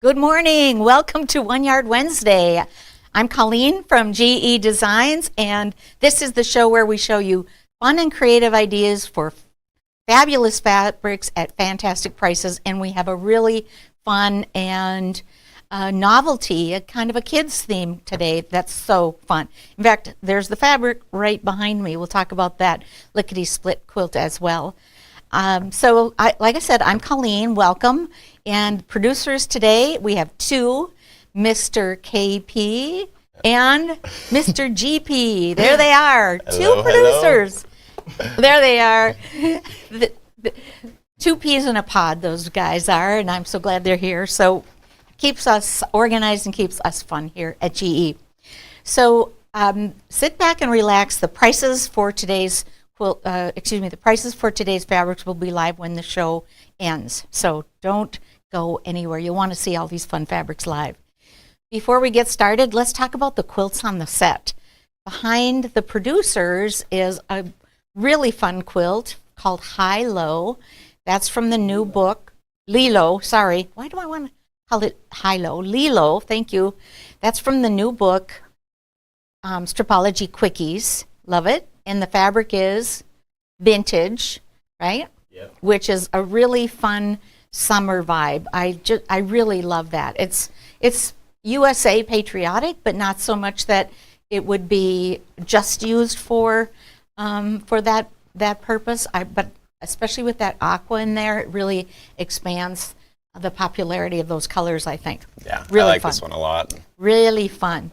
Good morning. Welcome to One Yard Wednesday. I'm Colleen from GEDesigns, and this is the show where we show you fun and creative ideas for fabulous fabrics at fantastic prices. And we have a really fun and novelty, a kind of a kids theme today. That's so fun. In fact, there's the fabric right behind me. We'll talk about that Lickety Split quilt as well. Like I said, I'm Colleen. Welcome. And producers today, we have two, Mr. KP and Mr. GP. There they are, Hello, two producers. There they are. Two peas in a pod, those guys are, and I'm so glad they're here. So keeps us organized and keeps us fun here at GE. So sit back and relax. The prices for today's the prices for today's fabrics will be live when the show ends. So don't go anywhere. You'll want to see all these fun fabrics live. Before we get started, let's talk about the quilts on the set. Behind the producers is a really fun quilt called Lilo. That's from the new book, Lilo, sorry. Why do I want to call it Lilo? Lilo, thank you. That's from the new book, Stripology Quickies. Love it. And the fabric is vintage, right? Yep. Which is a really fun summer vibe. I really love that. It's USA patriotic, but not so much that it would be just used for that purpose. But especially with that aqua in there, it really expands the popularity of those colors, I think. Yeah, really I like fun. this one a lot. Really fun.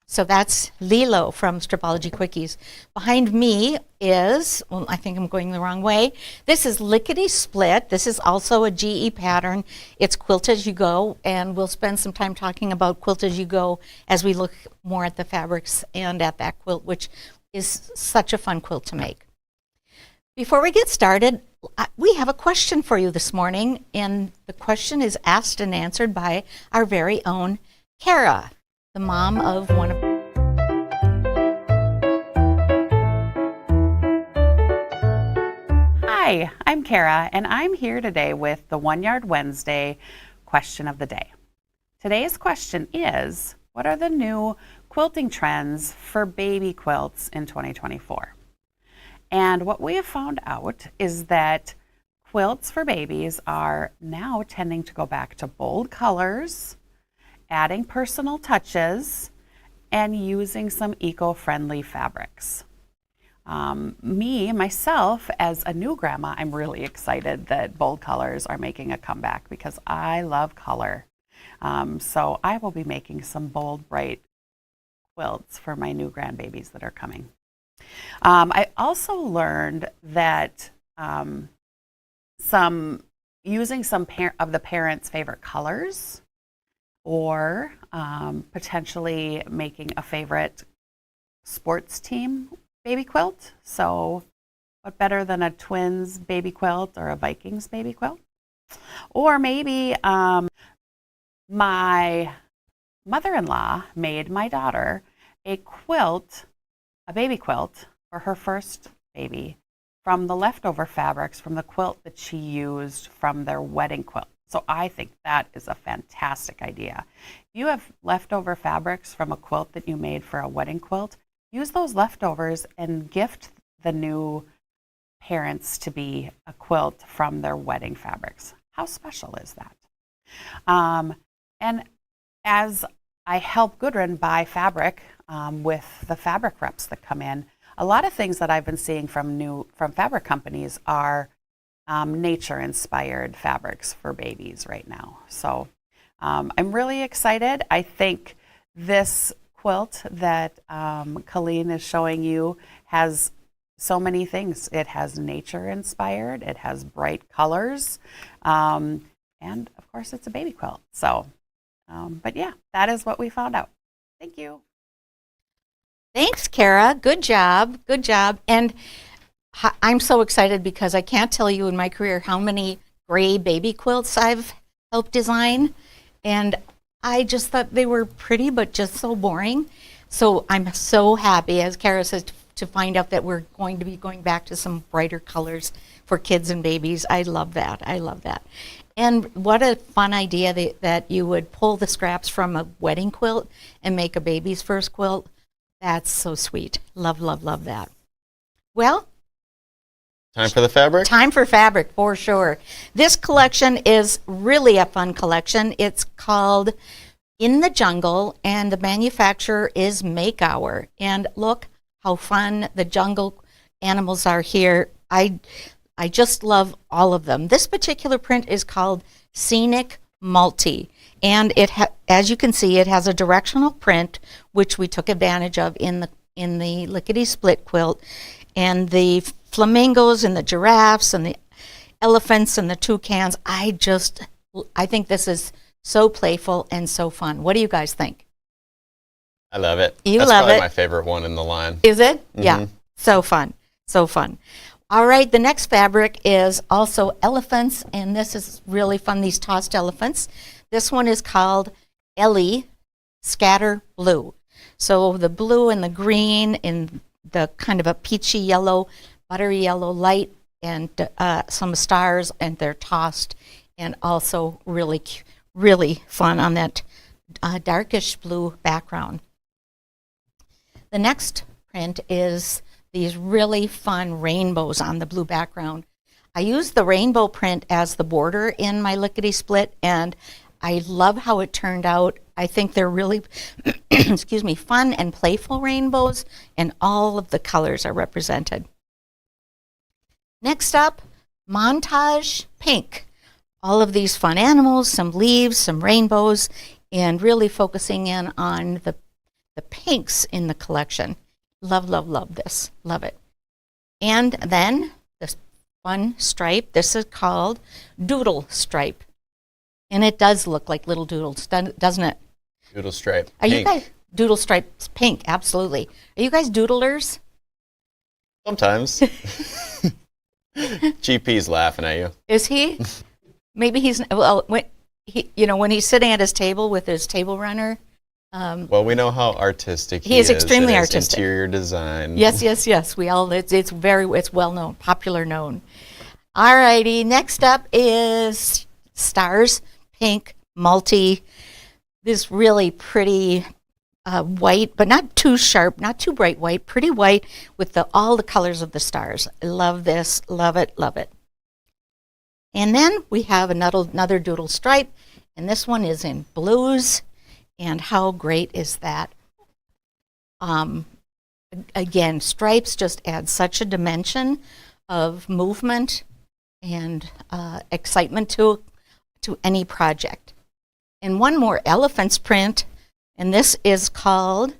So that's Lilo from Stripology Quickies. Behind me is, well, I think I'm going the wrong way. This is Lickety Split. This is also a GE pattern. It's Quilt As You Go, and we'll spend some time talking about Quilt As You Go as we look more at the fabrics and at that quilt, which is such a fun quilt to make. Before we get started, we have a question for you this morning, and the question is asked and answered by our very own Kara, the mom of one of... Hi, I'm Kara, and I'm here today with the One Yard Wednesday question of the day. Today's question is, what are the new quilting trends for baby quilts in 2024? And what we have found out is that quilts for babies are now tending to go back to bold colors, adding personal touches, and using some eco-friendly fabrics. Myself, as a new grandma, I'm really excited that bold colors are making a comeback because I love color. So I will be making some bold, bright quilts for my new grandbabies that are coming. I also learned that using some of the parents' favorite colors, or potentially making a favorite sports team baby quilt. So what better than a Twins baby quilt or a Vikings baby quilt? Or maybe my mother-in-law made my daughter a baby quilt for her first baby from the leftover fabrics from the quilt that she used from their wedding quilt. So I think that is a fantastic idea. If you have leftover fabrics from a quilt that you made for a wedding quilt, use those leftovers and gift the new parents to be a quilt from their wedding fabrics. How special is that? And as I help Gudrun buy fabric with the fabric reps that come in, a lot of things that I've been seeing from fabric companies are nature-inspired fabrics for babies right now. So I'm really excited. I think this quilt that Colleen is showing you has so many things. It has nature-inspired, it has bright colors, and of course it's a baby quilt. So, but yeah, that is what we found out. Thank you. Thanks, Kara. Good job. Good job. And I'm so excited because I can't tell you in my career how many gray baby quilts I've helped design. And I just thought they were pretty, but just so boring. So I'm so happy, as Kara says, to find out that we're going to be going back to some brighter colors for kids and babies. I love that. I love that. And what a fun idea that you would pull the scraps from a wedding quilt and make a baby's first quilt. That's so sweet. Love, love, love that. Well, Time for the fabric? time for fabric, for sure. This collection is really a fun collection. It's called In the Jungle, and the manufacturer is Make Our. And look how fun the jungle animals are here. I just love all of them. This particular print is called Scenic Multi, and as you can see, it has a directional print, which we took advantage of in the Lickety Split quilt, and the flamingos and the giraffes and the elephants and the toucans. I think this is so playful and so fun. What do you guys think? I love it. You That's love probably it. my favorite one in the line. Is it? Mhm. Yeah. So fun. So fun. All right, the next fabric is also elephants, and this is really fun, these tossed elephants. This one is called Ellie Scatter Blue. So the blue and the green and the kind of a peachy yellow, buttery yellow light, and some stars, and they're tossed, and also really, really fun on that darkish blue background. The next print is these really fun rainbows on the blue background. I used the rainbow print as the border in my Lickety Split, and I love how it turned out. I think they're really, excuse me, fun and playful rainbows, and all of the colors are represented. Next up, Montage Pink. All of these fun animals, some leaves, some rainbows, and really focusing in on the pinks in the collection. Love, love, love this. Love it. And then this fun stripe. This is called Doodle Stripe. And it does look like little doodles, doesn't it? Doodle stripe. Are you Pink. guys Doodle Stripe's pink? Absolutely. Are you guys doodlers? Sometimes. GP's laughing at you. Is he? Maybe he's, well, when he's sitting at his table with his table runner. Well, we know how artistic He is extremely in his artistic. Interior design. Yes. It's well known, popular known. All righty, next up is Stars Pink Multi. This really pretty white, but not too sharp, not too bright white, pretty white with all the colors of the stars. I love this, love it, love it. And then we have another doodle stripe, and this one is in blues. And how great is that? Again, stripes just add such a dimension of movement and excitement to any project. And one more elephants print, and this is called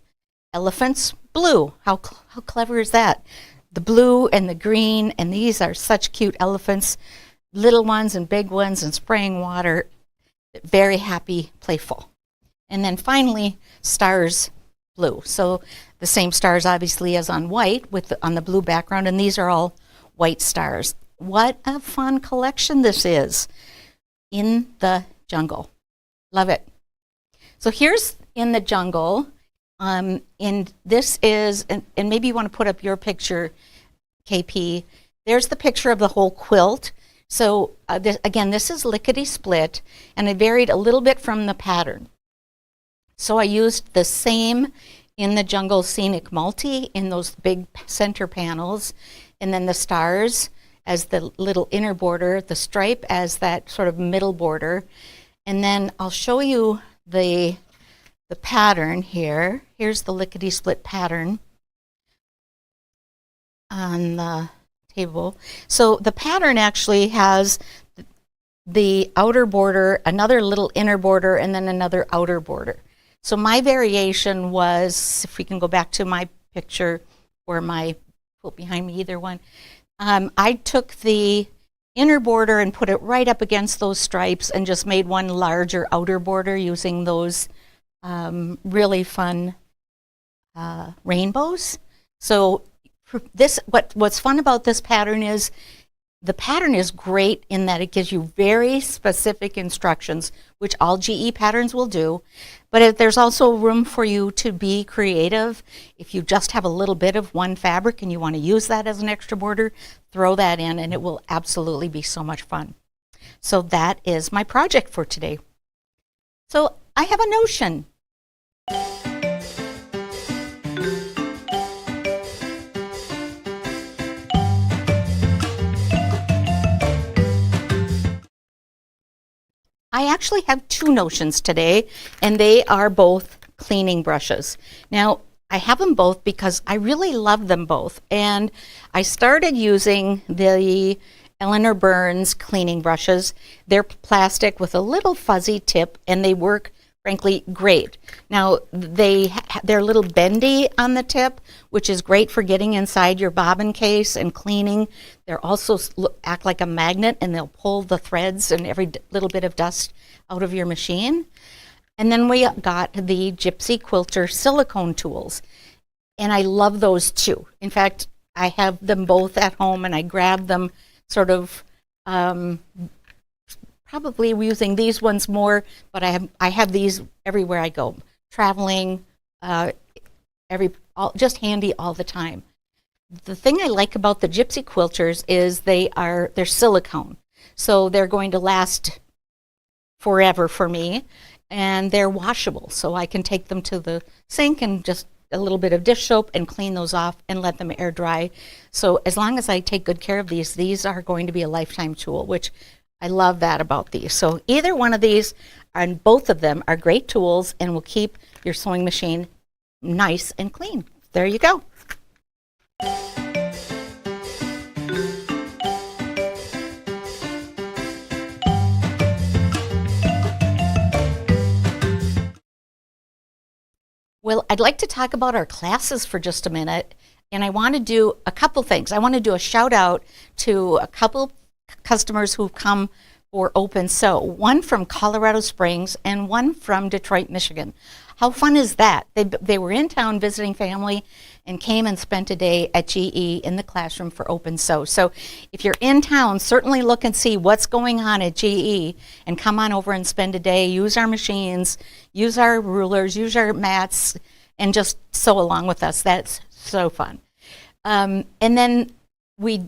Elephants Blue. How clever is that? The blue and the green, and these are such cute elephants, little ones and big ones, and spraying water. Very happy, playful. And then finally, Stars Blue. So the same stars obviously as on white on the blue background, and these are all white stars. What a fun collection this is. In the Jungle. Love it. So here's In the Jungle. And this is, and maybe you want to put up your picture, KP. There's the picture of the whole quilt. So this is Lickety Split, and it varied a little bit from the pattern. So I used the same In the Jungle Scenic Multi in those big center panels, and then the stars as the little inner border, the stripe as that sort of middle border. And then I'll show you the pattern here. Here's the Lickety Split pattern on the table. So the pattern actually has the outer border, another little inner border, and then another outer border. So my variation was, if we can go back to my picture or my quilt behind me, either one, I took the inner border and put it right up against those stripes and just made one larger outer border using those really fun rainbows. So what's fun about this pattern is the pattern is great in that it gives you very specific instructions, which all GE patterns will do. But there's also room for you to be creative. If you just have a little bit of one fabric and you want to use that as an extra border, throw that in and it will absolutely be so much fun. So that is my project for today. So I have a notion. I actually have two notions today, and they are both cleaning brushes. Now, I have them both because I really love them both, and I started using the Eleanor Burns cleaning brushes. They're plastic with a little fuzzy tip, and they work, frankly, great. Now, they're a little bendy on the tip, which is great for getting inside your bobbin case and cleaning. They're also act like a magnet, and they'll pull the threads and every little bit of dust out of your machine. And then we got the Gypsy Quilter silicone tools, and I love those too. In fact, I have them both at home, and I grab them sort of probably using these ones more, but I have these everywhere I go, traveling, just handy all the time. The thing I like about the Gypsy Quilters is they're silicone, so they're going to last forever for me, and they're washable, so I can take them to the sink and just a little bit of dish soap and clean those off and let them air dry. So as long as I take good care of these are going to be a lifetime tool, which I love that about these. So either one of these and both of them are great tools and will keep your sewing machine nice and clean. There you go. Well, I'd like to talk about our classes for just a minute, and I want to do a couple things. I want to do a shout out to a couple customers who've come for Open Sew, one from Colorado Springs and one from Detroit, Michigan. How fun is that? They were in town visiting family and came and spent a day at GE in the classroom for Open Sew. So if you're in town, certainly look and see what's going on at GE and come on over and spend a day, use our machines, use our rulers, use our mats, and just sew along with us. That's so fun. And then we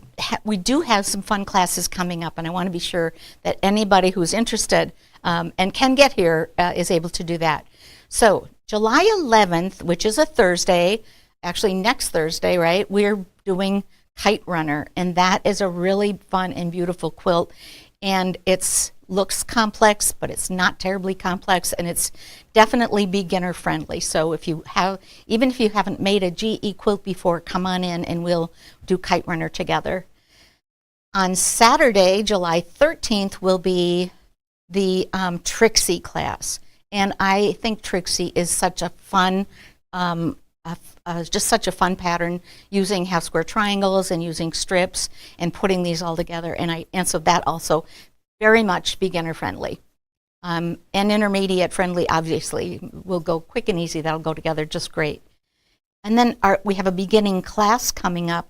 do have some fun classes coming up, and I want to be sure that anybody who's interested and can get here is able to do that. So July 11th, which is a Thursday, actually next Thursday, right, we're doing Kite Runner, and that is a really fun and beautiful quilt, and it looks complex, but it's not terribly complex, and it's definitely beginner friendly. So even if you haven't made a GE quilt before, come on in and we'll do Kite Runner together. On Saturday, July 13th, will be the Trixie class. And I think Trixie is such a fun, just such a fun pattern, using half square triangles and using strips and putting these all together. And so that also very much beginner friendly. And intermediate friendly, obviously, will go quick and easy. That'll go together just great. And then we have a beginning class coming up,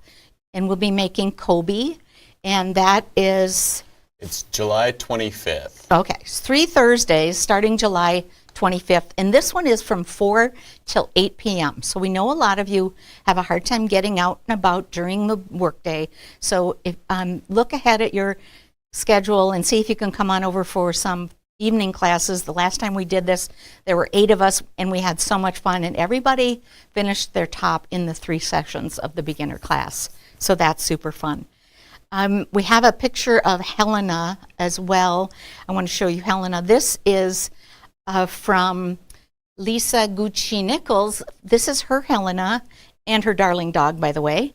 and we'll be making Kobe, and that is... It's July 25th. Okay, it's 3 Thursdays starting July 25th, and this one is from 4 till 8 p.m. So we know a lot of you have a hard time getting out and about during the workday. So look ahead at your schedule and see if you can come on over for some evening classes. The last time we did this, there were 8 of us, and we had so much fun, and everybody finished their top in the 3 sessions of the beginner class. So that's super fun. We have a picture of Helena as well. I want to show you Helena. This is from Lisa Gucci-Nichols. This is her Helena and her darling dog, by the way.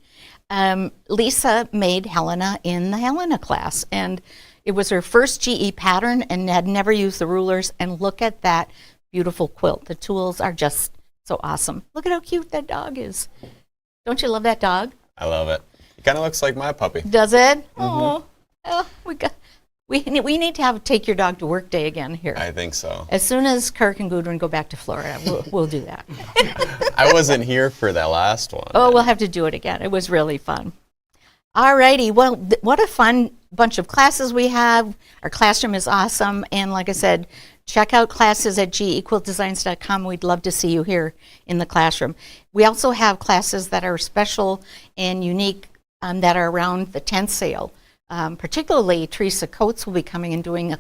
Lisa made Helena in the Helena class, and it was her first GE pattern and had never used the rulers, and look at that beautiful quilt. The tools are just so awesome. Look at how cute that dog is. Don't you love that dog? I love it. It kind of looks like my puppy. Does it? Mm-hmm. Oh, we need to take your dog to work day again here. I think so. As soon as Kirk and Gudrun go back to Florida, we'll do that. I wasn't here for that last one. Oh, we'll have to do it again. It was really fun. All righty. Well, what a fun bunch of classes we have. Our classroom is awesome. And like I said, check out classes at GEquiltdesigns.com. We'd love to see you here in the classroom. We also have classes that are special and unique that are around the tent sale. Particularly, Teresa Coates will be coming and doing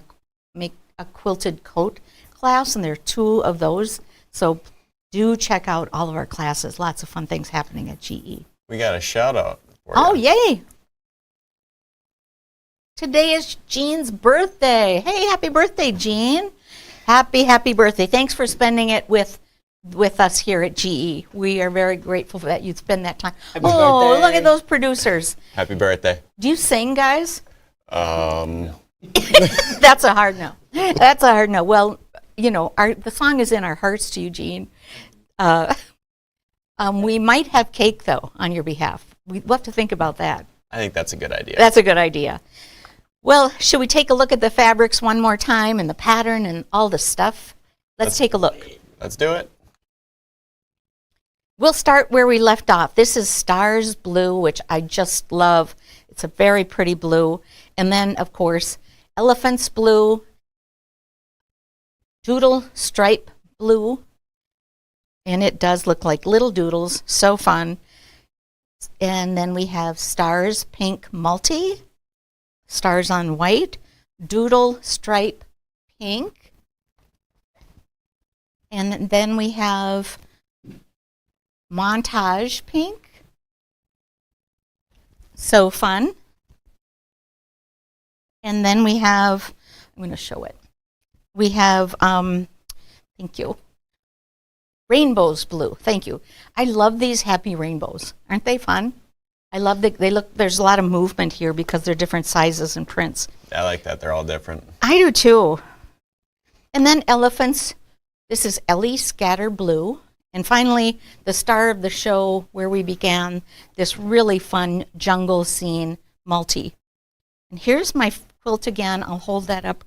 make a quilted coat class, and there are 2 of those. So do check out all of our classes. Lots of fun things happening at GE. We got a shout out. Oh, yay! Today is Jean's birthday. Hey, happy birthday, Jean. Happy birthday. Thanks for spending it with us here at GE. We are very grateful for that you'd spend that time. Happy birthday. Look at those producers. Happy birthday. Do you sing, guys? No. That's a hard no. That's a hard no. Well, you know, the song is in our hearts to you, Jean. We might have cake, though, on your behalf. We'll have to think about that. I think that's a good idea. That's a good idea. Well, should we take a look at the fabrics one more time and the pattern and all the stuff? Let's take a look. Let's do it. We'll start where we left off. This is Stars Blue, which I just love. It's a very pretty blue. And then, of course, Elephant's Blue, Doodle Stripe Blue. And it does look like little doodles. So fun. And then we have Stars Pink Multi, Stars on White, Doodle Stripe Pink. And then we have Montage Pink. So fun. And then we have, I'm going to show it. We have, thank you, Rainbows Blue. Thank you. I love these happy rainbows. Aren't they fun? I love that they look, there's a lot of movement here because they're different sizes and prints. I like that. They're all different. I do too. And then elephants. This is Ellie Scatter Blue. And finally, the star of the show where we began, this really fun jungle scene multi. And here's my quilt again. I'll hold that up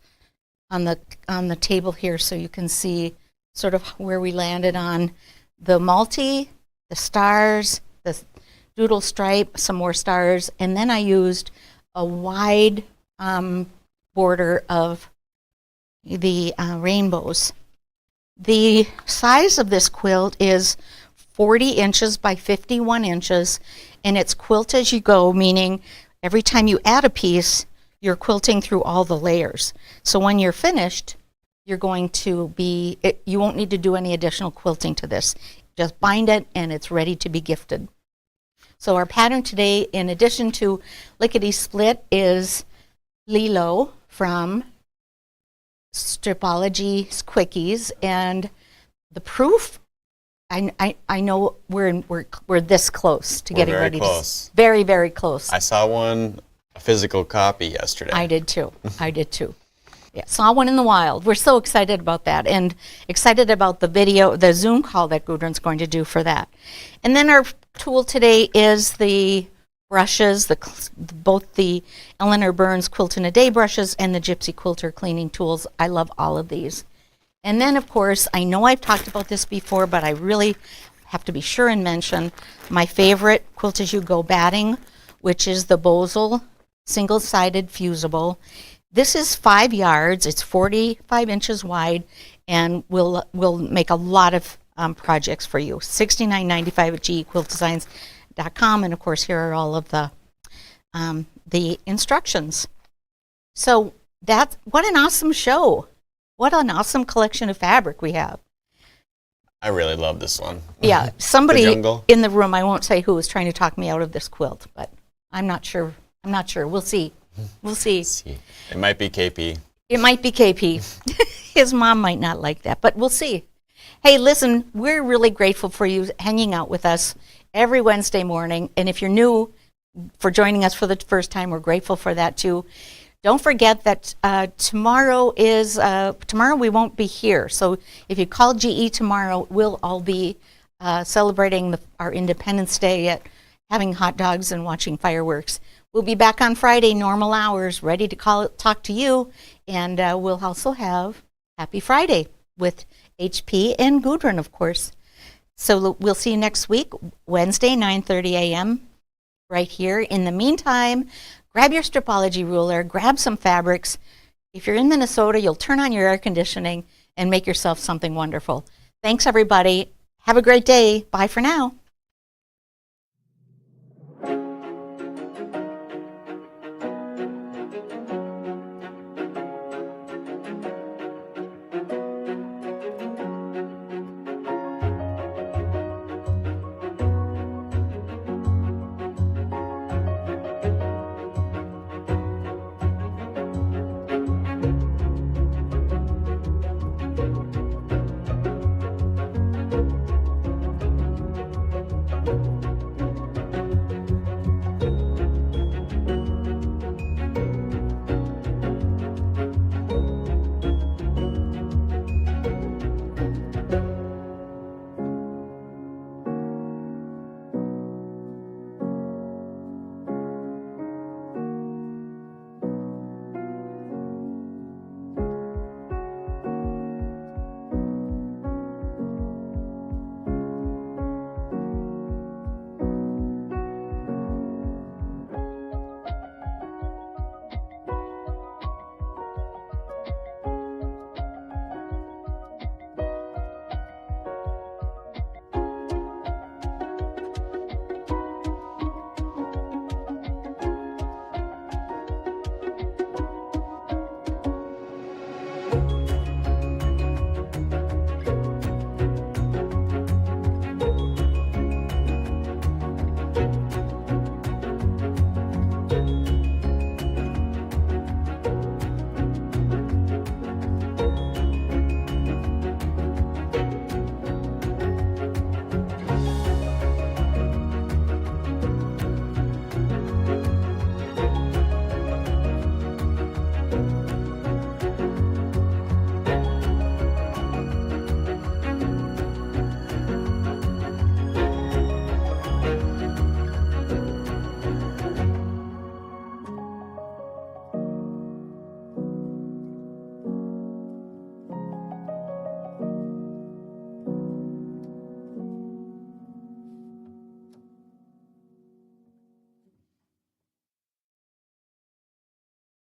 on the table here so you can see sort of where we landed on the multi, the stars, the doodle stripe, some more stars, and then I used a wide border of the rainbows. The size of this quilt is 40 inches by 51 inches, and it's quilt as you go, meaning every time you add a piece, you're quilting through all the layers. So when you're finished, you're going to be, you won't need to do any additional quilting to this. Just bind it, and it's ready to be gifted. So our pattern today, in addition to Lickety Split, is Lilo from Stripology Quickies, and the proof. I know we're this close to getting ready. Close. Very, very close. I saw a physical copy yesterday. I did too. Yeah, saw one in the wild. We're so excited about that, and excited about the video, the Zoom call that Gudrun's going to do for that. And then our tool today is the brushes, both the Eleanor Burns Quilt in a Day brushes and the Gypsy Quilter cleaning tools. I love all of these. And then, of course, I know I've talked about this before, but I really have to be sure and mention my favorite Quilt As You Go batting, which is the Bosel single-sided fusible. This is 5 yards. It's 45 inches wide, and will make a lot of projects for you. $69.95 at GEquiltdesigns.com, and of course here are all of the instructions. So what an awesome show! What an awesome collection of fabric we have. I really love this one. Yeah, somebody jungle. in the room, I won't say who, is trying to talk me out of this quilt, but I'm not sure. We'll see. We'll see. It might be KP. It might be KP. His mom might not like that, but we'll see. Hey, listen, we're really grateful for you hanging out with us every Wednesday morning. And if you're new for joining us for the first time, we're grateful for that too. Don't forget that tomorrow we won't be here. So if you call GE tomorrow, we'll all be celebrating our Independence Day at having hot dogs and watching fireworks. We'll be back on Friday, normal hours, ready to talk to you. And we'll also have Happy Friday with HP and Gudrun, of course. So we'll see you next week, Wednesday, 9:30 a.m., right here. In the meantime, grab your Stripology ruler, grab some fabrics. If you're in Minnesota, you'll turn on your air conditioning and make yourself something wonderful. Thanks, everybody. Have a great day. Bye for now.